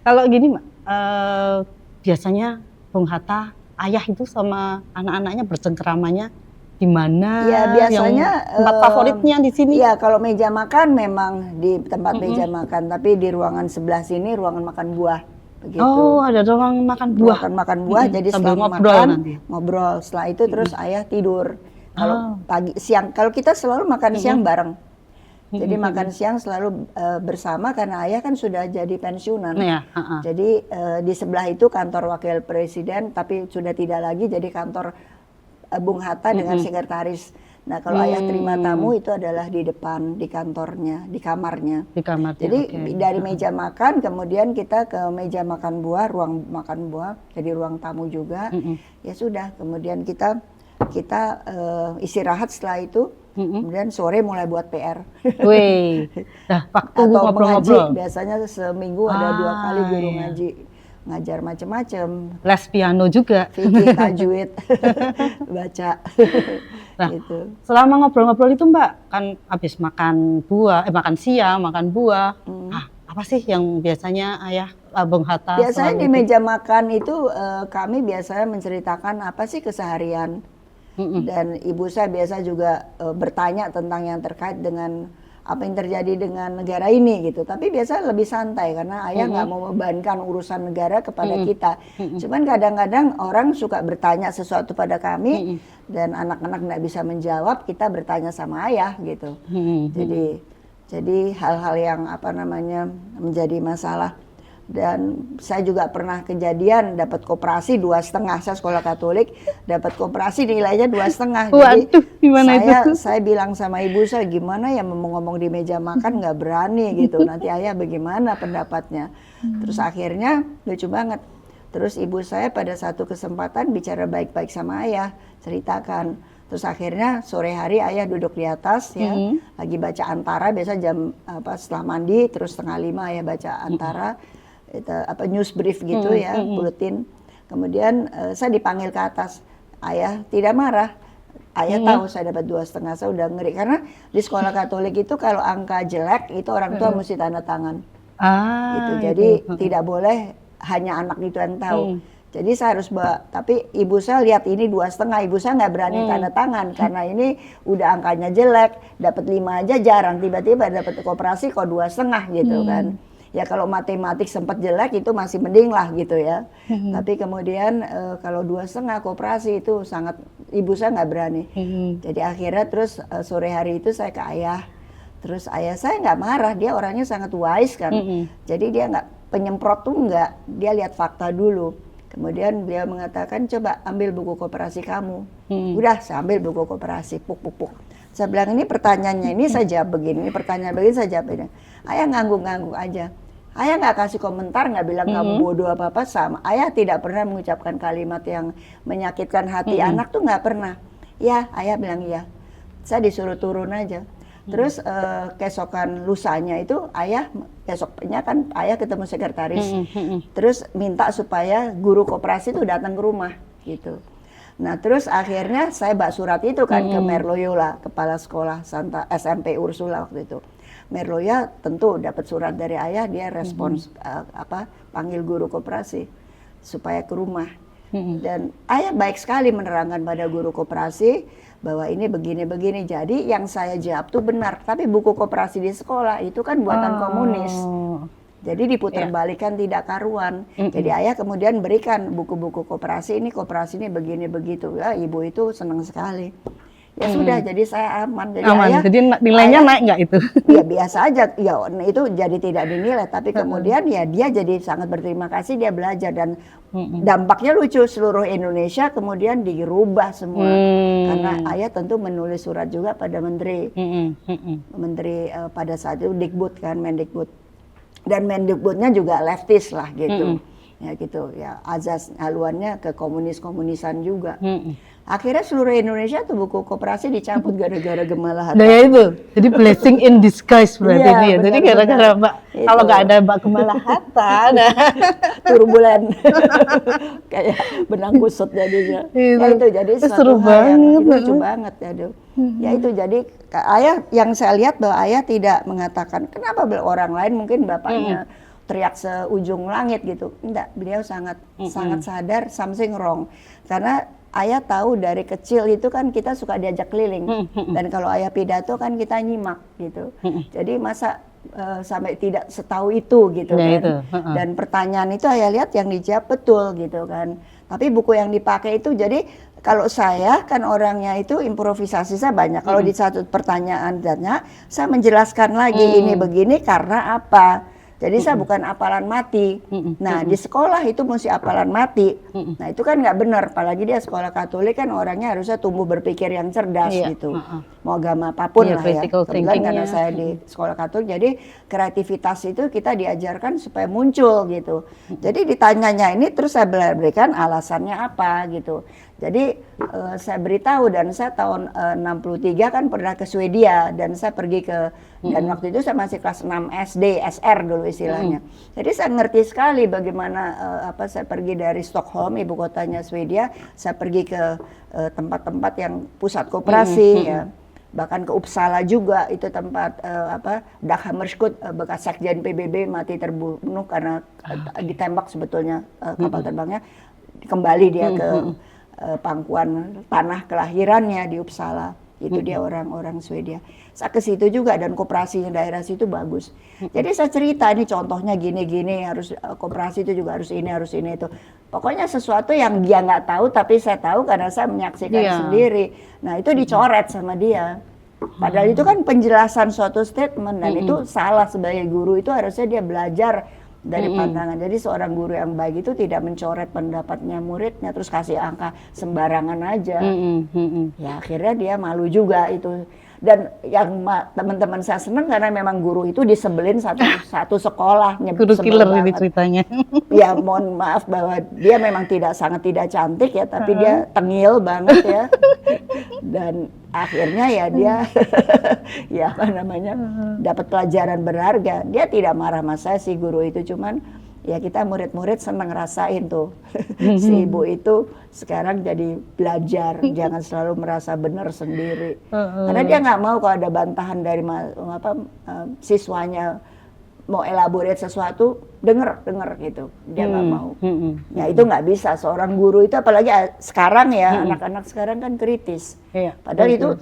Kalau gini Mbak, biasanya Bung Hatta, ayah itu sama anak-anaknya bercengkeramanya di mana? Ya biasanya tempat favoritnya di sini? Ya kalau meja makan memang di tempat meja makan, tapi di ruangan sebelah sini ruangan makan buah. Begitu. Oh, ada ruang makan buah. Ruangan makan buah, jadi sambil setelah ngobrol makan, nanti. ngobrol. Setelah itu terus ayah tidur. Kalau pagi, siang, kalau kita selalu makan siang bareng. Jadi makan siang selalu bersama karena ayah kan sudah jadi pensiunan. Ya, Jadi di sebelah itu kantor wakil presiden, tapi sudah tidak lagi, jadi kantor Bung Hatta dengan sekretaris. Nah kalau ayah terima tamu itu adalah di depan, di kantornya, di kamarnya. Di kamarnya. Jadi dari meja makan kemudian kita ke meja makan buah, ruang makan buah, jadi ruang tamu juga. Ya sudah, kemudian kita istirahat setelah itu. Kemudian sore mulai buat PR. Wih, nah waktu Atau ngobrol-ngobrol. mengaji, biasanya seminggu ada 2 kali guru ngaji. Ngajar macam-macam. Les piano juga. Fikih, tajwid, baca. Nah, gitu. selama ngobrol-ngobrol itu Mbak, kan habis makan buah, makan siang, makan buah. Apa sih yang biasanya ayah Bung Hatta Biasanya di itu? meja makan itu kami biasanya menceritakan apa sih keseharian. Dan ibu saya biasa juga bertanya tentang yang terkait dengan apa yang terjadi dengan negara ini gitu. Tapi biasa lebih santai karena ayah nggak mau membebankan urusan negara kepada kita. Cuman kadang-kadang orang suka bertanya sesuatu pada kami dan anak-anak nggak bisa menjawab, kita bertanya sama ayah gitu. Jadi hal-hal yang apa namanya menjadi masalah. Dan saya juga pernah kejadian dapat koperasi 2,5. Saya sekolah Katolik dapat koperasi nilainya 2,5. Jadi gimana saya bilang sama ibu saya, gimana ya mau ngomong di meja makan nggak berani gitu. Nanti ayah bagaimana pendapatnya. Terus akhirnya lucu banget. Terus ibu saya pada satu kesempatan bicara baik-baik sama ayah, ceritakan. Terus akhirnya sore hari ayah duduk di atas ya, lagi baca antara, biasa jam setelah mandi, terus 4:30 ayah baca antara. Itu apa news brief gitu ya, buletin. Kemudian saya dipanggil ke atas. Ayah tidak marah. Ayah tahu saya dapat 2,5, saya udah ngeri karena di sekolah Katolik itu kalau angka jelek itu orang tua mesti tanda tangan. Gitu. Jadi tidak boleh hanya anak itu yang tahu. Jadi saya harus tapi ibu saya lihat ini 2,5, ibu saya nggak berani tanda tangan karena ini udah angkanya jelek, dapat 5 aja jarang, tiba-tiba dapat koperasi kok 2,5 gitu kan. Ya kalau matematik sempat jelek itu masih mending lah gitu ya. Tapi kemudian kalau 2,5 koperasi itu sangat, ibu saya nggak berani. Jadi akhirnya terus sore hari itu saya ke ayah. Terus ayah saya nggak marah, dia orangnya sangat wise kan. Jadi dia nggak penyemprot tuh nggak, dia lihat fakta dulu. Kemudian beliau mengatakan coba ambil buku koperasi kamu. Udah saya ambil buku koperasi, puk. Saya bilang ini pertanyaannya ini saya jawab begini, ini pertanyaan begini saya jawab begini. Ayah ngangguk-ngangguk aja. Ayah nggak kasih komentar, nggak bilang kamu bodoh apa-apa sama. Ayah tidak pernah mengucapkan kalimat yang menyakitkan hati anak tuh nggak pernah. Ya, ayah bilang iya. Saya disuruh turun aja. Terus keesokan lusanya itu ayah, besoknya kan ayah ketemu sekretaris. Terus minta supaya guru koperasi itu datang ke rumah gitu. Nah terus akhirnya saya bawa surat itu kan ke Merloyola, kepala sekolah SMP Ursula waktu itu. Merloya tentu dapat surat dari ayah, dia respons panggil guru koperasi supaya ke rumah. Dan ayah baik sekali menerangkan pada guru koperasi bahwa ini begini-begini. Jadi yang saya jawab tuh benar, tapi buku koperasi di sekolah itu kan buatan komunis. Jadi diputerbalikan tidak karuan. Jadi ayah kemudian berikan buku-buku koperasi ini begini begitu. Ya ibu itu senang sekali. Ya sudah, jadi saya aman. Jadi ayah, jadi nilainya naik nggak itu? Ya biasa aja, ya itu jadi tidak dinilai. Tapi kemudian ya dia jadi sangat berterima kasih, dia belajar. Dan dampaknya lucu, seluruh Indonesia kemudian dirubah semua. Karena ayah tentu menulis surat juga pada menteri. Menteri pada saat itu Dikbud kan, Mendikbud. Dan Mendikbudnya juga leftis lah gitu. Ya gitu, ya azas haluannya ke komunis-komunisan juga. Akhirnya seluruh Indonesia tuh buku koperasi dicabut gara-gara Gemala Hatta. Nah ya itu, jadi blessing in disguise berarti Iya, ini ya. Jadi gara-gara Mbak, kalau nggak ada Mbak Gemala Hatta, nah turbulen, kayak benang kusut jadinya. Ya itu jadi seru hal yang banget, lucu banget ya tuh. Ya itu jadi ayah, yang saya lihat bahwa ayah tidak mengatakan kenapa orang lain mungkin bapaknya teriak seujung langit gitu. Enggak, beliau sangat sadar something wrong. Karena ayah tahu dari kecil itu kan kita suka diajak keliling. Dan kalau ayah pidato kan kita nyimak gitu. Jadi masa sampai tidak setahu itu gitu Ya, kan. itu. Dan pertanyaan itu ayah lihat yang dijawab betul gitu kan. Tapi buku yang dipakai itu jadi kalau saya kan orangnya itu improvisasi saya banyak. Kalau di satu pertanyaan saya menjelaskan lagi ini begini karena apa. Jadi saya bukan apalan mati. Nah di sekolah itu mesti apalan mati. Nah itu kan nggak benar. Apalagi dia sekolah Katolik kan orangnya harusnya tumbuh berpikir yang cerdas gitu. Mau agama apapun lah ya. Critical Kebetulan karena thinking-nya. saya di sekolah Katolik, jadi kreativitas itu kita diajarkan supaya muncul gitu. Jadi ditanyanya ini terus saya berikan alasannya apa gitu. Jadi saya beritahu dan saya tahun 63 kan pernah ke Swedia dan saya pergi ke dan waktu itu saya masih kelas 6 SD, SR dulu istilahnya. Jadi saya ngerti sekali bagaimana saya pergi dari Stockholm, ibu kotanya Swedia, saya pergi ke tempat-tempat yang pusat koperasi ya. Bahkan ke Uppsala juga itu tempat Dag Hammarskjöld bekas sekjen PBB mati terbunuh karena ditembak sebetulnya kapal terbangnya. Kembali dia ke pangkuan tanah kelahirannya di Uppsala. Itu dia orang-orang Swedia. Saya ke situ juga dan koperasinya daerah situ bagus. Jadi saya cerita ini contohnya gini-gini harus koperasi itu juga harus ini itu. Pokoknya sesuatu yang dia nggak tahu tapi saya tahu karena saya menyaksikan sendiri. Nah itu dicoret sama dia. Padahal itu kan penjelasan suatu statement dan itu salah sebagai guru itu harusnya dia belajar dari pandangan. Jadi seorang guru yang baik itu tidak mencoret pendapatnya muridnya terus kasih angka sembarangan aja. Ya akhirnya dia malu juga itu. Dan yang teman-teman saya senang karena memang guru itu disebelin satu sekolah. Guru killer ini ceritanya. Ya mohon maaf bahwa dia memang sangat tidak cantik ya, tapi dia tengil banget ya. Dan akhirnya ya dia ya apa namanya dapat pelajaran berharga. Dia tidak marah sama saya si guru itu, cuman ya kita murid-murid seneng ngerasain tuh si ibu itu sekarang jadi belajar jangan selalu merasa benar sendiri karena dia nggak mau kalau ada bantahan dari siswanya mau elaborate sesuatu denger gitu dia nggak mau ya itu nggak bisa seorang guru itu apalagi sekarang ya anak-anak sekarang kan kritis padahal itu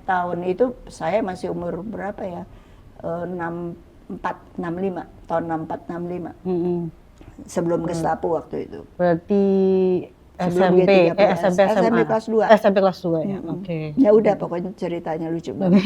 tahun itu saya masih umur berapa ya 65 tahun 64 65 sebelum Gestapo waktu itu. Berarti SMP kelas 2. SMP kelas 2 ya. Oke. Ya udah pokoknya ceritanya lucu banget.